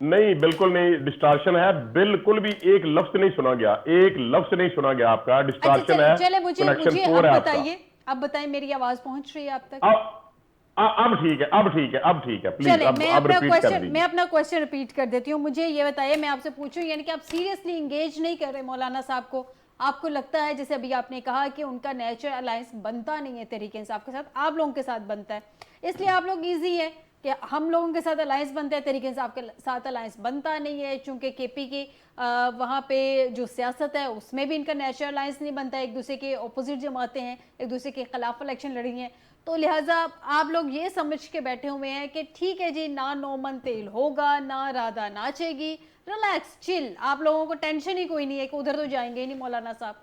نہیں بالکل نہیں ڈسٹارشن ہے, بالکل بھی ایک لفظ نہیں سنا گیا, ایک لفظ نہیں سنا گیا آپ کا, ڈسٹارشن ہے, چلے مجھے کنیکشن پور ہے آپ کا. اب بتائیں میری آواز پہنچ رہی ہے آپ تک؟ اب ٹھیک ہے, اب ٹھیک ہے, اب ٹھیک ہے, پلیز چلے اب ریپیٹ کر میں دیجیے. اپنا کوشچن ریپیٹ کر دیتی ہوں. مجھے یہ بتائیے, میں آپ سے پوچھوں یعنی کہ آپ سیریسلی انگیج نہیں کر رہے مولانا صاحب کو؟ آپ کو لگتا ہے جیسے ابھی آپ نے کہا کہ ان کا نیچر الائنس بنتا نہیں ہے تحریک انصاف کے ساتھ, آپ لوگوں کے ساتھ بنتا ہے, اس لیے آپ لوگ ایزی ہے کہ ہم لوگوں کے ساتھ الائنس بنتا ہے, تحریک انصاف کے ساتھ الائنس بنتا نہیں ہے, چونکہ کے پی کی وہاں پہ جو سیاست ہے اس میں بھی ان کا نیچرل الائنس نہیں بنتا ہے, ایک دوسرے کے اپوزٹ جماعتیں ہیں, ایک دوسرے کے خلاف الیکشن لڑی ہیں, تو لہٰذا آپ لوگ یہ سمجھ کے بیٹھے ہوئے ہیں کہ ٹھیک ہے جی, نہ نومن تیل ہوگا, نہ رادھا ناچے گی, ریلیکس چل, آپ لوگوں کو ٹینشن ہی کوئی نہیں ہے کہ ادھر تو جائیں گے ہی نہیں. مولانا صاحب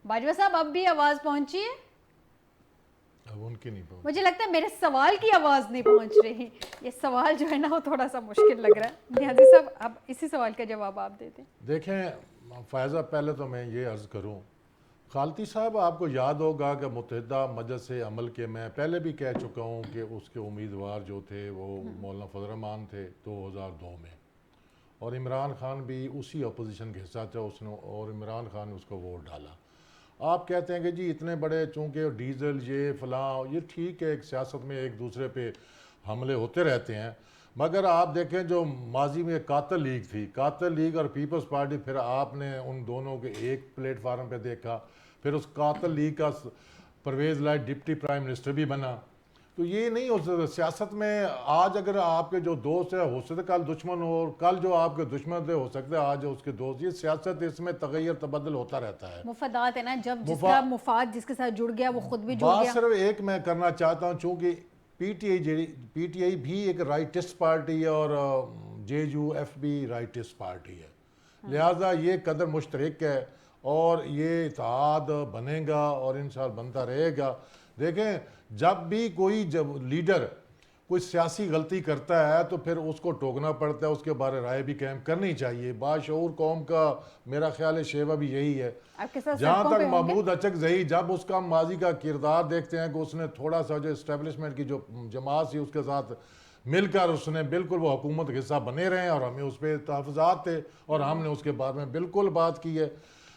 باجوہ صاحب اب بھی آواز پہنچی ہے؟ اب ان کی نہیں پہنچ. مجھے لگتا ہے میرے سوال کی آواز نہیں پہنچ رہی, یہ سوال جو ہے نا وہ تھوڑا سا مشکل لگ رہا ہے. نیازی صاحب اب اسی سوال کا جواب آپ دیتے ہیں. دیکھیں فائزہ, پہلے تو میں یہ عرض کروں, خالتی صاحب آپ کو یاد ہوگا کہ متحدہ مجلس عمل کے میں پہلے بھی کہہ چکا ہوں کہ اس کے امیدوار جو تھے وہ مولانا فضل الرحمان تھے 2002 میں, اور عمران خان بھی اسی اپوزیشن کے حصہ تھا اس نے, اور عمران خان نے اس کو ووٹ ڈالا. آپ کہتے ہیں کہ جی اتنے بڑے چونکہ ڈیزل یہ فلاں, یہ ٹھیک ہے ایک سیاست میں ایک دوسرے پہ حملے ہوتے رہتے ہیں, مگر آپ دیکھیں جو ماضی میں قاتل لیگ تھی, قاتل لیگ اور پیپلز پارٹی, پھر آپ نے ان دونوں کے ایک پلیٹ فارم پہ دیکھا, پھر اس قاتل لیگ کا پرویز لائی ڈپٹی پرائم منسٹر بھی بنا. تو یہ نہیں ہو سکتا سیاست میں, آج اگر آپ کے جو دوست ہے ہو سکتا کل دشمن ہو, اور کل جو آپ کے دشمن تھے ہو سکتا ہے آج اس کے دوست. یہ سیاست, اس میں تغیر تبدل ہوتا رہتا ہے. مفادات ہے نا, جب جس کا مفاد جس کے ساتھ جڑ گیا وہ خود بھی جڑ گیا. بات صرف ایک میں کرنا چاہتا ہوں, چونکہ پی ٹی آئی بھی ایک رائٹسٹ پارٹی ہے اور جے یو ایف بھی رائٹسٹ پارٹی ہے, لہٰذا یہ قدر مشترک ہے اور یہ اتحاد بنے گا اور انشاءاللہ بنتا رہے گا. دیکھیں جب بھی کوئی لیڈر کوئی سیاسی غلطی کرتا ہے تو پھر اس کو ٹوکنا پڑتا ہے, اس کے بارے رائے بھی قائم کرنی چاہیے. باشعور قوم کا میرا خیال ہے شیوا بھی یہی ہے. جہاں تک محمود اچکزئی, جب اس کا ماضی کا کردار دیکھتے ہیں کہ اس نے تھوڑا سا جو اسٹیبلشمنٹ کی جو جماعت تھی اس کے ساتھ مل کر اس نے بالکل وہ حکومت کا حصہ بنے رہے ہیں, اور ہمیں اس پہ تحفظات تھے اور ہم نے اس کے بارے میں بالکل بات کی ہے.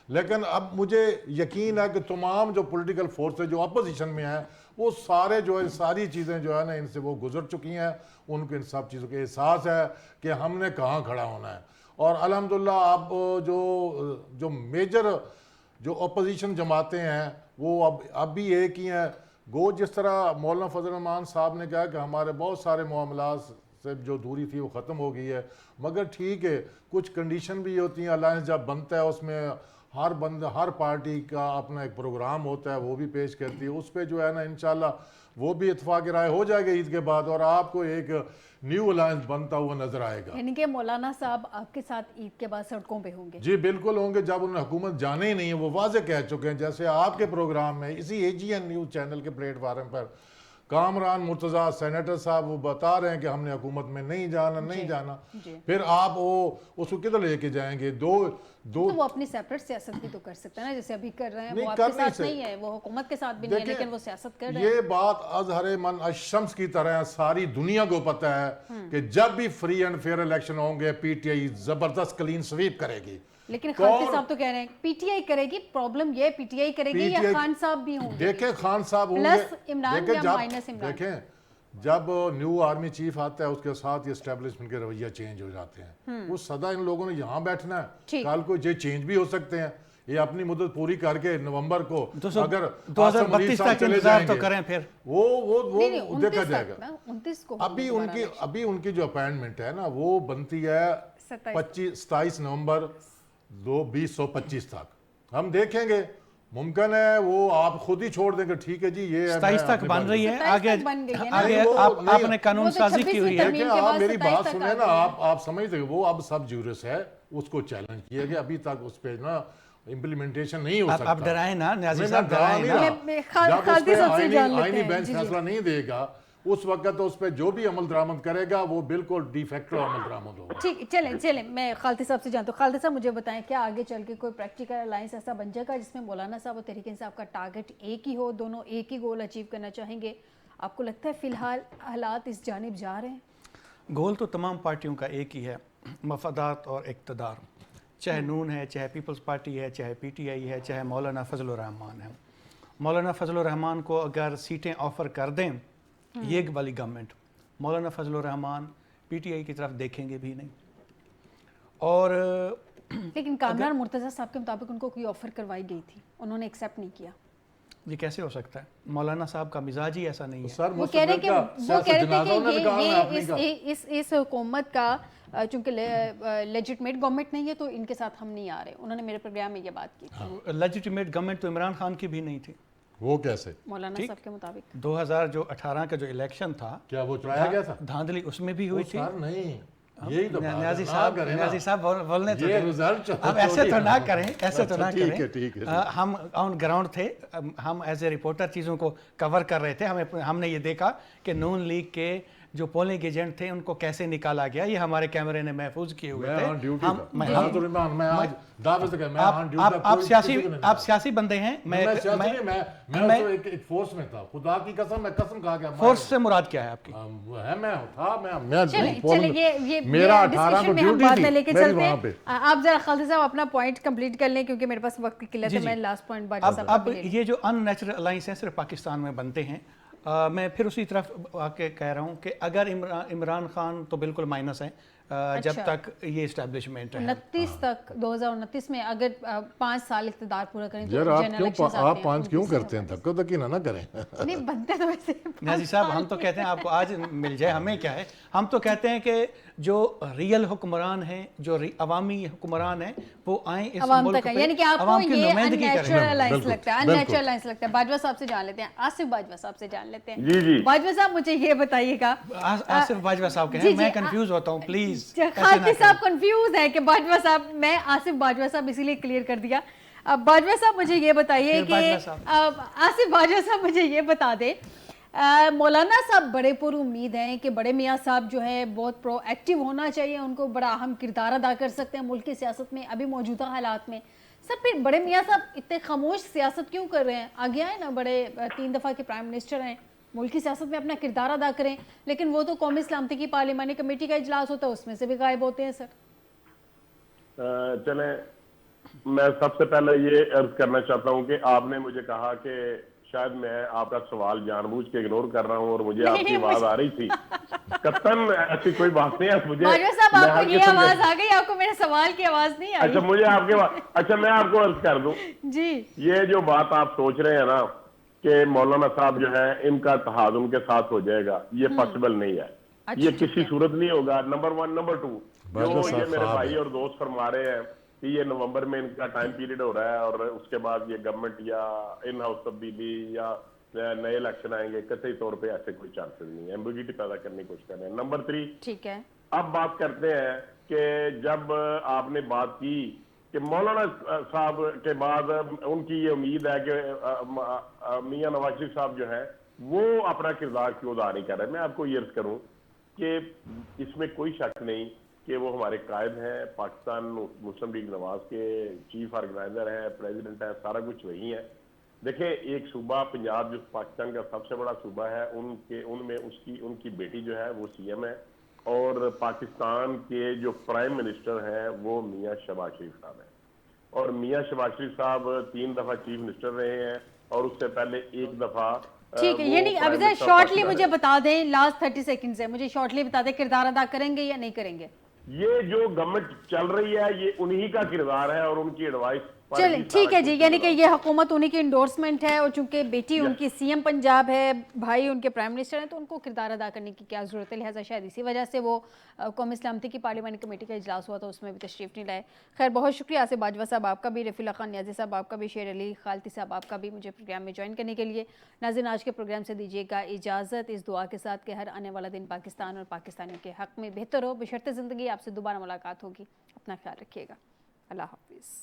لیکن اب مجھے یقین ہے کہ تمام جو پولیٹیکل فورسز جو اپوزیشن میں ہیں وہ سارے جو ہے ساری چیزیں جو ہے نا ان سے وہ گزر چکی ہیں, ان کو ان سب چیزوں کے احساس ہے کہ ہم نے کہاں کھڑا ہونا ہے. اور الحمدللہ اب جو میجر جو اپوزیشن جماعتیں ہیں وہ اب بھی ایک ہی ہیں. گو جس طرح مولانا فضل الرحمان صاحب نے کہا کہ ہمارے بہت سارے معاملات سے جو دوری تھی وہ ختم ہو گئی ہے, مگر ٹھیک ہے کچھ کنڈیشن بھی ہوتی ہیں. الائنس جب بنتا ہے اس میں ہر پارٹی کا اپنا ایک پروگرام ہوتا ہے, وہ بھی پیش کرتی ہے, اس پہ جو ہے نا انشاءاللہ وہ بھی اتفاق رائے ہو جائے گا عید کے بعد, اور آپ کو ایک نیو الائنس بنتا ہوا نظر آئے گا. یعنی کہ مولانا صاحب آپ کے ساتھ عید کے بعد سڑکوں پہ ہوں گے؟ جی بالکل ہوں گے, جب انہوں نے حکومت جانے ہی نہیں ہے, وہ واضح کہہ چکے ہیں. جیسے آپ کے پروگرام میں اسی AGN نیوز چینل کے پلیٹ فارم پر کامران مرتضیٰ سینیٹر صاحب وہ بتا رہے ہیں کہ ہم نے حکومت میں نہیں جانا, پھر آپ اس کو کدھر لے کے جائیں گے؟ تو وہ اپنی سیپریٹ سیاست بھی تو کر سکتا ہے نا, جیسے ابھی کر رہے ہیں. وہ آپ کے ساتھ نہیں ہے, وہ حکومت کے ساتھ بھی نہیں ہے, لیکن وہ سیاست کر رہے ہیں. یہ بات اظہر من الشمس کی طرح ہے, ساری دنیا کو پتہ ہے کہ جب بھی فری اینڈ فیئر الیکشن ہوں گے پی ٹی آئی زبردست کلین سویپ کرے گی. لیکن خالقی صاحب تو کہہ رہے ہیں پی ٹی آئی کرے گی. پرابلم یہ پی ٹی آئی کرے گی یا خان صاحب بھی ہوں گے؟ دیکھیں خان صاحب ہوں پلس عمران گے, یا مائنس عمران. دیکھیں جب نیو آرمی چیف آتا ہے اس کے ساتھ یہ اسٹیبلشمنٹ کے رویہ چینج ہو جاتے ہیں. وہ سدا ان لوگوں نے یہاں بیٹھنا ہے, کل کو یہ چینج بھی ہو سکتے ہیں. یہ اپنی مدت پوری کر کے نومبر کو اگر 2032 تک انتظار تو کریں, پھر وہ دیکھا جائے گا. ابھی ان کی جو اپائنٹمنٹ ہے نا وہ بنتی ہے 27 نومبر 2025 تک. ہم دیکھیں گے, ممکن ہے وہ آپ خود ہی چھوڑ دیں گے, ٹھیک ہے جی یہ 27 تک بن رہی ہے, آگے آپ نے قانون سازی کی ہوئی ہے. دیکھیں آپ میری بات سنیں نا, آپ سمجھتے ہیں وہ اب سب جیورس ہے, اس کو چیلنج کیا گیا, ابھی تک اس پہ نا امپلیمنٹیشن نہیں ہو سکتا. آپ ڈرائیں نا نیازی صاحب, ڈرائیں نا. جب اس پہ آئینی بینچ فیصلہ نہیں دے گا اس وقت اس پہ جو بھی عمل درآمد کرے گا وہ بالکل ڈی فیکٹو عمل درآمد ہوگا. ٹھیک چلیں میں خالد صاحب سے جانتا ہوں. خالد صاحب مجھے بتائیں کیا آگے چل کے کوئی پریکٹیکل الائنس ایسا بن جائے گا جس میں مولانا صاحب اور تحریک انصاف کا ٹارگٹ ایک ہی ہو, دونوں ایک ہی گول اچیو کرنا چاہیں گے؟ آپ کو لگتا ہے فی الحال حالات اس جانب جا رہے ہیں؟ گول تو تمام پارٹیوں کا ایک ہی ہے, مفادات اور اقتدار. چاہے نون ہے, چاہے پیپلز پارٹی ہے, چاہے پی ٹی آئی ہے, چاہے مولانا فضل الرحمان ہے. مولانا فضل الرحمان کو اگر سیٹیں آفر کر دیں یہ والی government, Maulana Fazal Rahman P T I کی طرف دیکھیں گے بھی نہیں. اور لیکن کامران مرتضیٰ صاحب کے مطابق ان کو کوئی آفر کروائی گئی تھی, انہوں نے ایکسیپٹ نہیں کیا. یہ کیسے ہو سکتا ہے؟ مولانا صاحب کا مزاج ہی ایسا نہیں ہے. سر وہ کہہ رہے کہ یہ اس حکومت کا چونکہ لیجٹمیٹ گورنمنٹ نہیں ہے تو ان کے ساتھ ہم نہیں آ رہے. انہوں نے میرے پروگرام میں یہ بات کی تھی. لیجٹمیٹ گورنمنٹ تو عمران خان کی بھی نہیں تھی. وہ کیسے؟ مولانا صاحب کے مطابق 2018 کا جو الیکشن تھا کیا وہ چلایا گیا تھا؟ دھاندلی اس میں بھی ہوئی تھی. سر نہیں, یہی تو نیازی صاحب بولنے تو یہ رزلٹ اب ایسے تو نہ کریں, ایسے تو نہ ٹھیک کریں. ہم آن گراؤنڈ تھے, ہم ایز اے رپورٹر چیزوں کو کور کر رہے تھے. ہم نے یہ دیکھا کہ نون لیگ کے جو پولنگ ایجنٹ تھے ان کو کیسے نکالا گیا, یہ ہمارے کیمرے نے محفوظ کیے ہوئے تھے. آپ سیاسی بندے ہیں, میں ایک فورس میں تھا, خدا کی قسم میں قسم کھا گیا. فورس سے مراد کیا ہے آپ کی؟ میرا 18 کو ڈیوٹی تھی وہاں پہ. آپ ذرا خالد صاحب اپنا پوائنٹ کمپلیٹ کر لیں کیونکہ میرے پاس وقت کی قلت ہے. میں لاسٹ پوائنٹ اب یہ جو ان نیچرل الائنس ہیں صرف پاکستان میں بنتے ہیں. میں پھر اسی طرف آ کے کہہ رہا ہوں کہ اگر عمران خان تو بالکل مائنس ہیں جب تک یہ اسٹیبلشمنٹ ہے 29 تک 2029 میں اگر 5 سال اقتدار پورا کریں یار آپ 5 کیوں کرتے ہیں؟ دھکا دھکی نہ کریں. نہیں بنتے تو ویسے نیازی صاحب ہم تو کہتے ہیں آپ کو آج مل جائے, ہمیں کیا ہے. ہم تو کہتے ہیں کہ جو ریئل حکمران ہیں, جو عوامی حکمران ہیں وہ آئیں اس ملک پہ, یعنی کہ آپ عوام کو کی یہ نمائندگی انیچرل الائنس کریں. لگتا ہے, انیچرل الائنس لگتا ہے. باجوہ صاحب سے جان لیتے ہیں, آصف باجوہ صاحب سے جان لیتے ہیں. جی باجوہ صاحب مجھے یہ بتائیے گا, آصف باجوہ صاحب کہیں, میں کنفیوز ہوتا ہوں پلیز. خالد صاحب کنفیوز ہے کہ باجوہ صاحب, میں آصف باجوہ صاحب اسی لیے کلیئر کر دیا. باجوہ صاحب مجھے یہ بتائیے کہ آصف باجوہ صاحب مجھے یہ بتا دیں, مولانا صاحب بڑے پر امید ہیں کہ بڑے میاں صاحب جو ہے بہت پرو ایکٹیو ہونا چاہیے, ان کو بڑا اہم کردار ادا کر سکتے ہیں ملک کی سیاست میں ابھی موجودہ حالات میں. سر پھر بڑے میاں صاحب اتنے خاموش سیاست کیوں کر رہے ہیں؟ آگے آئے نا, بڑے 3 دفعہ کے پرائم منسٹر ہیں, ملک کی سیاست میں اپنا کردار ادا کریں. لیکن وہ تو قومی سلامتی کی پارلیمانی کمیٹی کا اجلاس ہوتا ہے, اس میں سے بھی غائب ہوتے ہیں. سر چلیں, میں سب سے پہلے یہ عرض کرنا چاہتا ہوں کہ آپ نے مجھے کہا کہ شاید میں آپ کا سوال جان بوجھ کے اگنور کر رہا ہوں اور مجھے آپ کی آواز آ رہی تھی. قطعاً ایسی کوئی بات نہیں ہے. مجھے صاحب آپ کو یہ آواز آ گئی, آپ کو میرے سوال کی آواز نہیں آئی؟ اچھا مجھے آپ کے اچھا میں آپ کو عرض کر دوں جی, یہ جو بات آپ سوچ رہے ہیں نا کہ مولانا صاحب جو ہے ان کا اتحاد ان کے ساتھ ہو جائے گا, یہ پاسبل نہیں ہے. یہ کسی صورت نہیں ہوگا. نمبر 1. نمبر 2, جو یہ میرے بھائی اور دوست فرما رہے ہیں کہ یہ نومبر میں ان کا ٹائم پیریڈ ہو رہا ہے اور اس کے بعد یہ گورنمنٹ یا ان ہاؤس تبدیلی یا نئے الیکشن آئیں گے, قطعی طور پہ ایسے کوئی چانسز نہیں ہے. ایمبیگوٹی پیدا کرنے کی کوشش کر رہے ہیں. نمبر 3, ٹھیک ہے, اب بات کرتے ہیں کہ جب آپ نے بات کی کہ مولانا صاحب کے بعد ان کی یہ امید ہے کہ میاں نواز شریف صاحب جو ہے وہ اپنا کردار کیوں ادا نہیں کر رہے. میں آپ کو یہ عرض کروں کہ اس میں کوئی شک نہیں کہ وہ ہمارے قائد ہیں, پاکستان مسلم لیگ نواز کے چیف آرگنائزر ہیں, پریزیڈنٹ ہیں, سارا کچھ وہی ہے. دیکھیں ایک صوبہ پنجاب جو پاکستان کا سب سے بڑا صوبہ ہے, ان میں ان کی بیٹی جو ہے وہ سی ایم ہے, اور پاکستان کے جو پرائم منسٹر ہیں وہ میاں شہباز شریف صاحب ہیں. اور میاں شہباز شریف صاحب 3 دفعہ چیف منسٹر رہے ہیں اور اس سے پہلے 1 دفعہ. ٹھیک ہے, یعنی اب شارٹلی مجھے بتا دیں, لاسٹ 30 سیکنڈ سے مجھے شارٹلی بتا دیں کردار ادا کریں گے یا نہیں کریں گے؟ یہ جو گورنمنٹ چل رہی ہے یہ انہی کا کردار ہے اور ان کی ایڈوائس. چلیں ٹھیک ہے جی, یعنی کہ یہ حکومت انہی کی انڈورسمنٹ ہے, اور چونکہ بیٹی ان کی سی ایم پنجاب ہے, بھائی ان کے پرائم منسٹر ہیں, تو ان کو کردار ادا کرنے کی کیا ضرورت ہے. لہٰذا شاید اسی وجہ سے وہ قومی سلامتی کی پارلیمانی کمیٹی کا اجلاس ہوا تھا, اس میں بھی تشریف نہیں لائے. خیر بہت شکریہ آصف باجوہ صاحب آپ کا بھی, رفیع اللہ خان نیازی صاحب آپ کا بھی, شیر علی خالتی صاحب آپ کا بھی مجھے پروگرام میں جوائن کرنے کے لیے. ناظرین آج کے پروگرام سے دیجیے گا اجازت, اس دعا کے ساتھ کہ ہر آنے والا دن پاکستان اور پاکستانیوں کے حق میں بہتر ہو. بشرط زندگی آپ سے دوبارہ ملاقات ہوگی. اپنا خیال رکھیے گا. اللہ حافظ.